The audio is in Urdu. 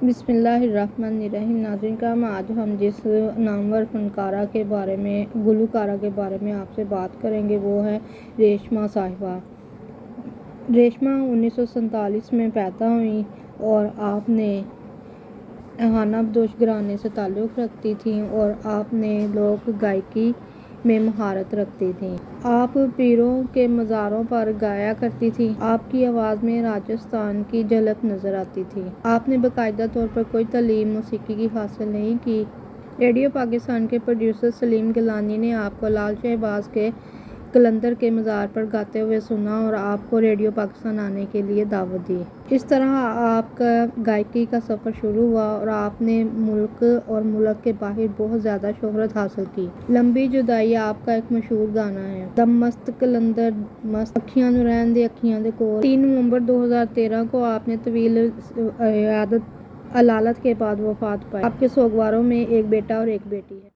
بسم اللہ الرحمن الرحیم۔ ناظرین کرام، آج ہم جس نامور فنکارہ کے بارے میں گلوکارہ کے بارے میں آپ سے بات کریں گے وہ ہے ریشما صاحبہ۔ ریشما 1947 میں پیدا ہوئیں اور آپ نے اہانہ بدوش گھرانے سے تعلق رکھتی تھیں اور آپ نے لوک گائکی میں مہارت رکھتی تھیں۔ آپ پیروں کے مزاروں پر گایا کرتی تھیں۔ آپ کی آواز میں راجستھان کی جھلک نظر آتی تھی۔ آپ نے باقاعدہ طور پر کوئی تعلیم موسیقی کی حاصل نہیں کی۔ ریڈیو پاکستان کے پروڈیوسر سلیم گیلانی نے آپ کو لال شہباز کے قلندر کے مزار پر گاتے ہوئے سنا اور آپ کو ریڈیو پاکستان آنے کے لیے دعوت دی۔ اس طرح آپ کا گائکی کا سفر شروع ہوا اور آپ نے ملک اور ملک کے باہر بہت زیادہ شہرت حاصل کی۔ لمبی جدائی آپ کا ایک مشہور گانا ہے۔ دم مست قلندر مست اکھیاں نوں رہن دے اکھیاں دے کول۔ 3 نومبر 2013 کو آپ نے طویل علالت کے بعد وفات پائی۔ آپ کے سوگواروں میں ایک بیٹا اور ایک بیٹی ہے۔